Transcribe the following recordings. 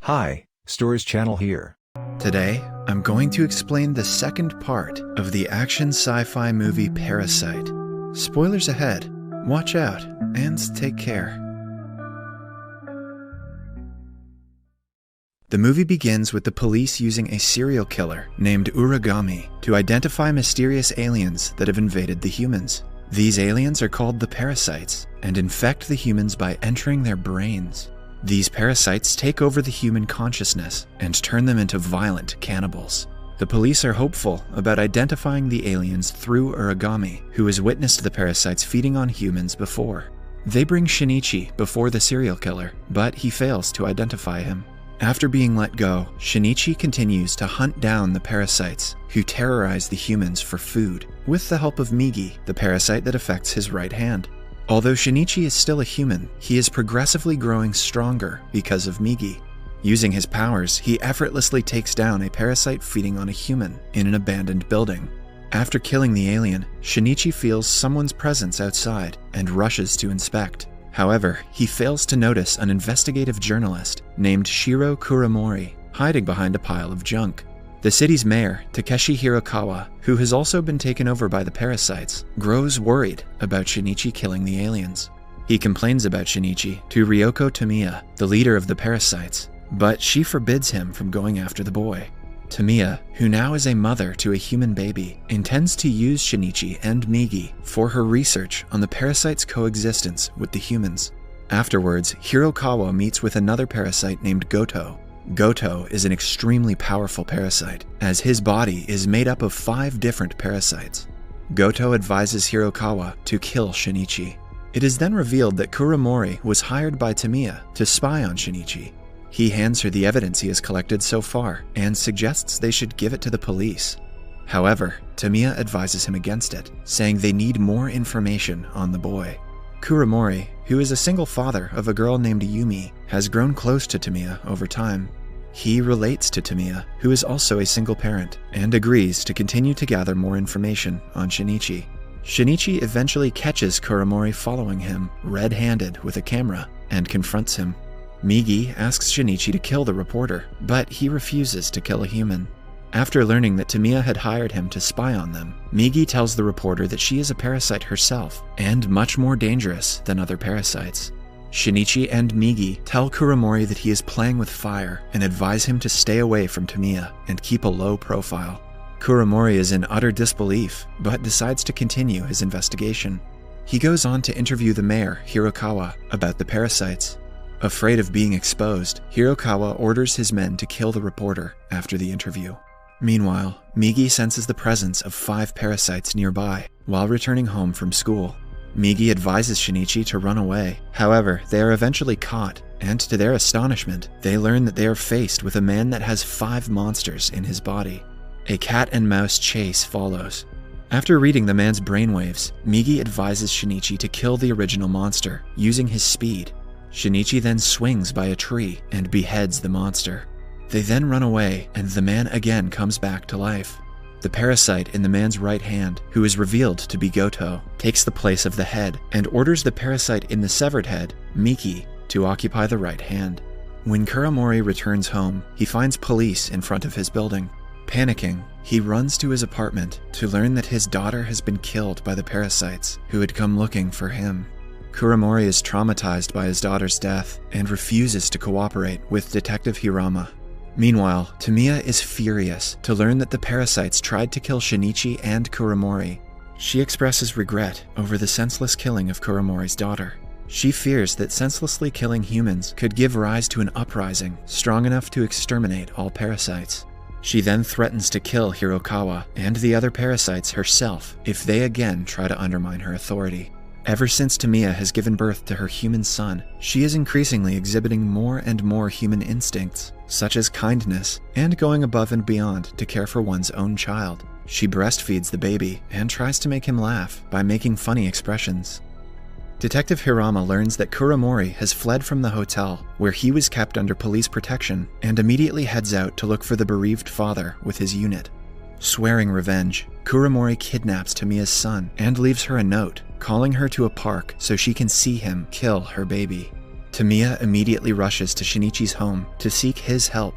Hi, Stories Channel here. Today, I'm going to explain the second part of the action sci-fi movie Parasite. Spoilers ahead. Watch out and take care. The movie begins with the police using a serial killer named Uragami to identify mysterious aliens that have invaded the humans. These aliens are called the Parasites and infect the humans by entering their brains. These parasites take over the human consciousness and turn them into violent cannibals. The police are hopeful about identifying the aliens through Uragami, who has witnessed the parasites feeding on humans before. They bring Shinichi before the serial killer, but he fails to identify him. After being let go, Shinichi continues to hunt down the parasites, who terrorize the humans for food, with the help of Migi, the parasite that affects his right hand. Although Shinichi is still a human, he is progressively growing stronger because of Migi. Using his powers, he effortlessly takes down a parasite feeding on a human in an abandoned building. After killing the alien, Shinichi feels someone's presence outside and rushes to inspect. However, he fails to notice an investigative journalist named Shiro Kuramori hiding behind a pile of junk. The city's mayor, Takeshi Hirokawa, who has also been taken over by the parasites, grows worried about Shinichi killing the aliens. He complains about Shinichi to Ryoko Tamiya, the leader of the parasites, but she forbids him from going after the boy. Tamiya, who now is a mother to a human baby, intends to use Shinichi and Migi for her research on the parasites' coexistence with the humans. Afterwards, Hirokawa meets with another parasite named Goto. Goto is an extremely powerful parasite, as his body is made up of 5 different parasites. Goto advises Hirokawa to kill Shinichi. It is then revealed that Kuramori was hired by Tamiya to spy on Shinichi. He hands her the evidence he has collected so far and suggests they should give it to the police. However, Tamiya advises him against it, saying they need more information on the boy. Kuramori, who is a single father of a girl named Yumi, has grown close to Tamiya over time. He relates to Tamiya, who is also a single parent, and agrees to continue to gather more information on Shinichi. Shinichi eventually catches Kuramori following him, red-handed with a camera, and confronts him. Migi asks Shinichi to kill the reporter, but he refuses to kill a human. After learning that Tamiya had hired him to spy on them, Migi tells the reporter that she is a parasite herself, and much more dangerous than other parasites. Shinichi and Migi tell Kuramori that he is playing with fire and advise him to stay away from Tamiya and keep a low profile. Kuramori is in utter disbelief, but decides to continue his investigation. He goes on to interview the mayor, Hirokawa, about the parasites. Afraid of being exposed, Hirokawa orders his men to kill the reporter after the interview. Meanwhile, Migi senses the presence of 5 parasites nearby while returning home from school. Migi advises Shinichi to run away. However, they are eventually caught, and to their astonishment, they learn that they are faced with a man that has 5 monsters in his body. A cat and mouse chase follows. After reading the man's brainwaves, Migi advises Shinichi to kill the original monster, using his speed. Shinichi then swings by a tree and beheads the monster. They then run away, and the man again comes back to life. The parasite in the man's right hand, who is revealed to be Goto, takes the place of the head and orders the parasite in the severed head, Miki, to occupy the right hand. When Kuramori returns home, he finds police in front of his building. Panicking, he runs to his apartment to learn that his daughter has been killed by the parasites who had come looking for him. Kuramori is traumatized by his daughter's death and refuses to cooperate with Detective Hirama. Meanwhile, Tamiya is furious to learn that the parasites tried to kill Shinichi and Kuramori. She expresses regret over the senseless killing of Kuramori's daughter. She fears that senselessly killing humans could give rise to an uprising strong enough to exterminate all parasites. She then threatens to kill Hirokawa and the other parasites herself if they again try to undermine her authority. Ever since Tamiya has given birth to her human son, she is increasingly exhibiting more and more human instincts, such as kindness and going above and beyond to care for one's own child. She breastfeeds the baby and tries to make him laugh by making funny expressions. Detective Hirama learns that Kuramori has fled from the hotel, where he was kept under police protection, and immediately heads out to look for the bereaved father with his unit. Swearing revenge, Kuramori kidnaps Tamiya's son and leaves her a note, calling her to a park so she can see him kill her baby. Tamiya immediately rushes to Shinichi's home to seek his help.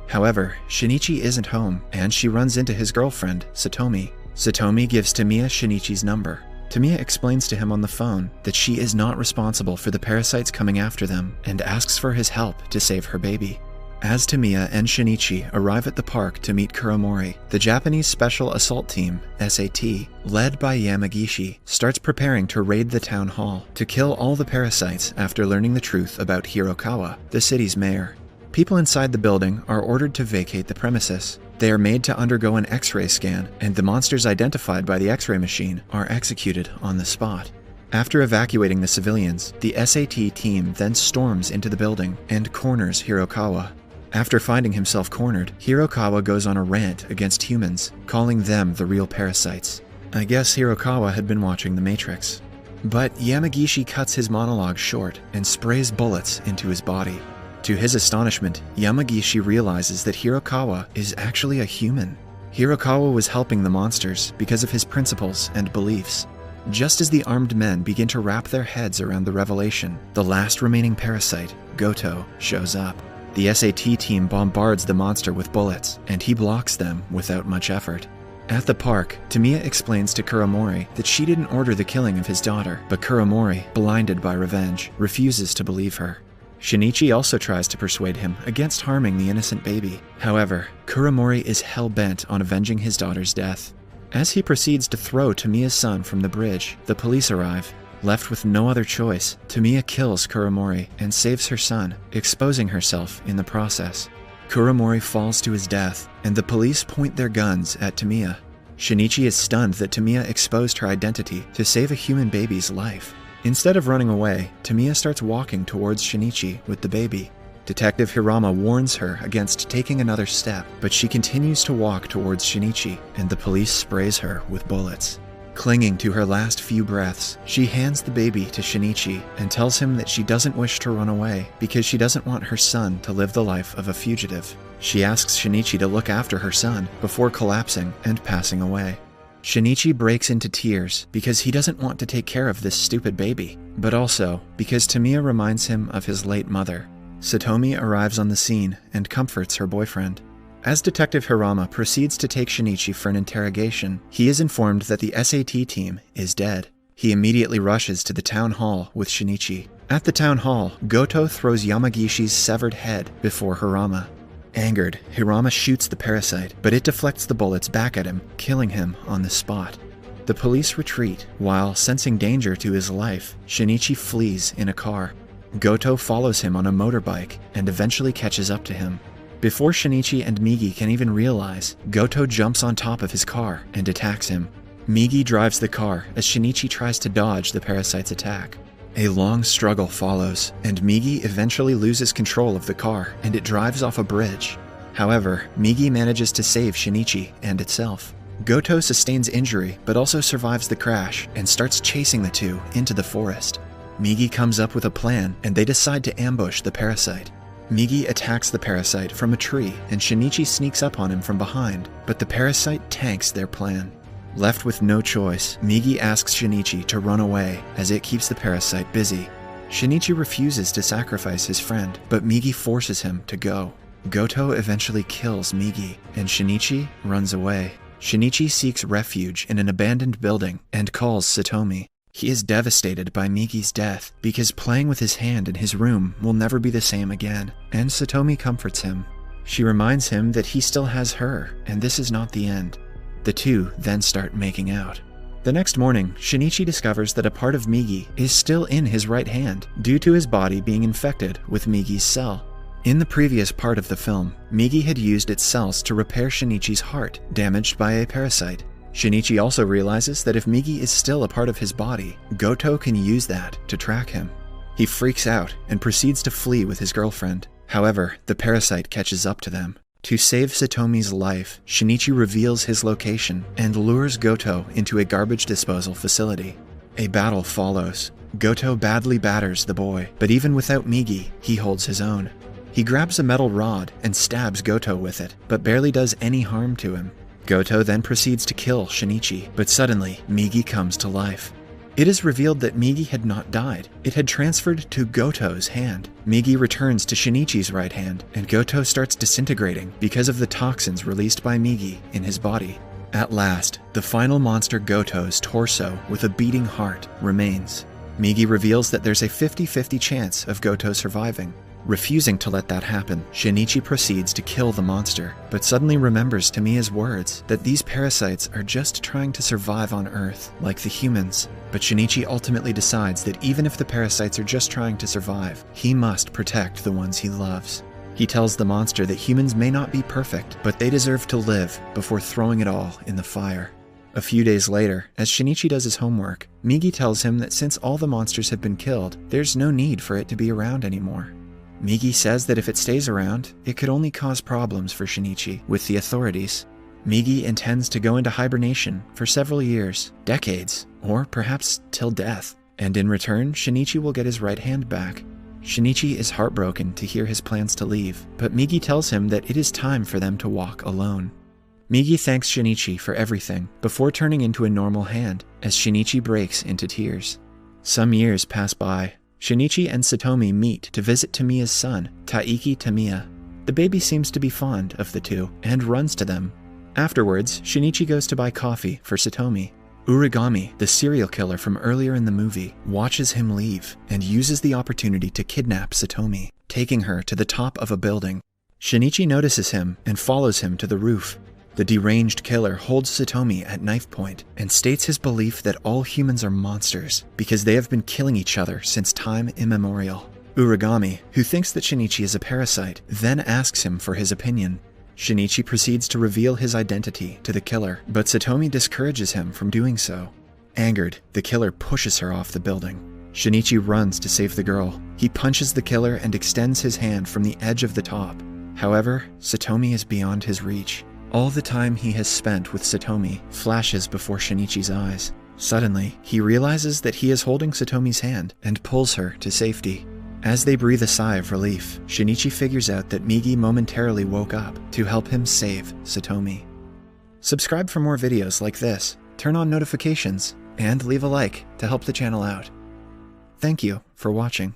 However, Shinichi isn't home, and she runs into his girlfriend, Satomi. Satomi gives Tamiya Shinichi's number. Tamiya explains to him on the phone that she is not responsible for the parasites coming after them and asks for his help to save her baby. As Tamiya and Shinichi arrive at the park to meet Kuramori, the Japanese Special Assault Team, SAT, led by Yamagishi, starts preparing to raid the town hall to kill all the parasites after learning the truth about Hirokawa, the city's mayor. People inside the building are ordered to vacate the premises. They are made to undergo an X-ray scan, and the monsters identified by the X-ray machine are executed on the spot. After evacuating the civilians, the SAT team then storms into the building and corners Hirokawa. After finding himself cornered, Hirokawa goes on a rant against humans, calling them the real parasites. I guess Hirokawa had been watching The Matrix. But Yamagishi cuts his monologue short and sprays bullets into his body. To his astonishment, Yamagishi realizes that Hirokawa is actually a human. Hirokawa was helping the monsters because of his principles and beliefs. Just as the armed men begin to wrap their heads around the revelation, the last remaining parasite, Goto, shows up. The SAT team bombards the monster with bullets, and he blocks them without much effort. At the park, Tamiya explains to Kuramori that she didn't order the killing of his daughter, but Kuramori, blinded by revenge, refuses to believe her. Shinichi also tries to persuade him against harming the innocent baby. However, Kuramori is hell-bent on avenging his daughter's death. As he proceeds to throw Tamiya's son from the bridge, the police arrive. Left with no other choice, Tamiya kills Kuramori and saves her son, exposing herself in the process. Kuramori falls to his death, and the police point their guns at Tamiya. Shinichi is stunned that Tamiya exposed her identity to save a human baby's life. Instead of running away, Tamiya starts walking towards Shinichi with the baby. Detective Hirama warns her against taking another step, but she continues to walk towards Shinichi, and the police sprays her with bullets. Clinging to her last few breaths, she hands the baby to Shinichi and tells him that she doesn't wish to run away because she doesn't want her son to live the life of a fugitive. She asks Shinichi to look after her son before collapsing and passing away. Shinichi breaks into tears because he doesn't want to take care of this stupid baby, but also because Tamiya reminds him of his late mother. Satomi arrives on the scene and comforts her boyfriend. As Detective Hirama proceeds to take Shinichi for an interrogation, he is informed that the SAT team is dead. He immediately rushes to the town hall with Shinichi. At the town hall, Goto throws Yamagishi's severed head before Hirama. Angered, Hirama shoots the parasite, but it deflects the bullets back at him, killing him on the spot. The police retreat, while sensing danger to his life, Shinichi flees in a car. Goto follows him on a motorbike and eventually catches up to him. Before Shinichi and Migi can even realize, Goto jumps on top of his car and attacks him. Migi drives the car as Shinichi tries to dodge the parasite's attack. A long struggle follows, and Migi eventually loses control of the car and it drives off a bridge. However, Migi manages to save Shinichi and itself. Goto sustains injury but also survives the crash and starts chasing the two into the forest. Migi comes up with a plan and they decide to ambush the parasite. Migi attacks the parasite from a tree and Shinichi sneaks up on him from behind, but the parasite tanks their plan. Left with no choice, Migi asks Shinichi to run away as it keeps the parasite busy. Shinichi refuses to sacrifice his friend, but Migi forces him to go. Goto eventually kills Migi, and Shinichi runs away. Shinichi seeks refuge in an abandoned building and calls Satomi. He is devastated by Migi's death because playing with his hand in his room will never be the same again, and Satomi comforts him. She reminds him that he still has her, and this is not the end. The two then start making out. The next morning, Shinichi discovers that a part of Migi is still in his right hand due to his body being infected with Migi's cell. In the previous part of the film, Migi had used its cells to repair Shinichi's heart, damaged by a parasite. Shinichi also realizes that if Migi is still a part of his body, Goto can use that to track him. He freaks out and proceeds to flee with his girlfriend. However, the parasite catches up to them. To save Satomi's life, Shinichi reveals his location and lures Goto into a garbage disposal facility. A battle follows. Goto badly batters the boy, but even without Migi, he holds his own. He grabs a metal rod and stabs Goto with it, but barely does any harm to him. Goto then proceeds to kill Shinichi, but suddenly, Migi comes to life. It is revealed that Migi had not died. It had transferred to Goto's hand. Migi returns to Shinichi's right hand, and Goto starts disintegrating because of the toxins released by Migi in his body. At last, the final monster Goto's torso with a beating heart remains. Migi reveals that there's a 50-50 chance of Goto surviving. Refusing to let that happen, Shinichi proceeds to kill the monster, but suddenly remembers Tamiya's words that these parasites are just trying to survive on Earth, like the humans. But Shinichi ultimately decides that even if the parasites are just trying to survive, he must protect the ones he loves. He tells the monster that humans may not be perfect, but they deserve to live before throwing it all in the fire. A few days later, as Shinichi does his homework, Migi tells him that since all the monsters have been killed, there's no need for it to be around anymore. Migi says that if it stays around, it could only cause problems for Shinichi with the authorities. Migi intends to go into hibernation for several years, decades, or perhaps till death, and in return, Shinichi will get his right hand back. Shinichi is heartbroken to hear his plans to leave, but Migi tells him that it is time for them to walk alone. Migi thanks Shinichi for everything before turning into a normal hand, as Shinichi breaks into tears. Some years pass by. Shinichi and Satomi meet to visit Tamiya's son, Taiki Tamiya. The baby seems to be fond of the two and runs to them. Afterwards, Shinichi goes to buy coffee for Satomi. Uragami, the serial killer from earlier in the movie, watches him leave and uses the opportunity to kidnap Satomi, taking her to the top of a building. Shinichi notices him and follows him to the roof. The deranged killer holds Satomi at knife point and states his belief that all humans are monsters because they have been killing each other since time immemorial. Uragami, who thinks that Shinichi is a parasite, then asks him for his opinion. Shinichi proceeds to reveal his identity to the killer, but Satomi discourages him from doing so. Angered, the killer pushes her off the building. Shinichi runs to save the girl. He punches the killer and extends his hand from the edge of the top. However, Satomi is beyond his reach. All the time he has spent with Satomi flashes before Shinichi's eyes. Suddenly, he realizes that he is holding Satomi's hand and pulls her to safety. As they breathe a sigh of relief, Shinichi figures out that Migi momentarily woke up to help him save Satomi. Subscribe for more videos like this, turn on notifications, and leave a like to help the channel out. Thank you for watching.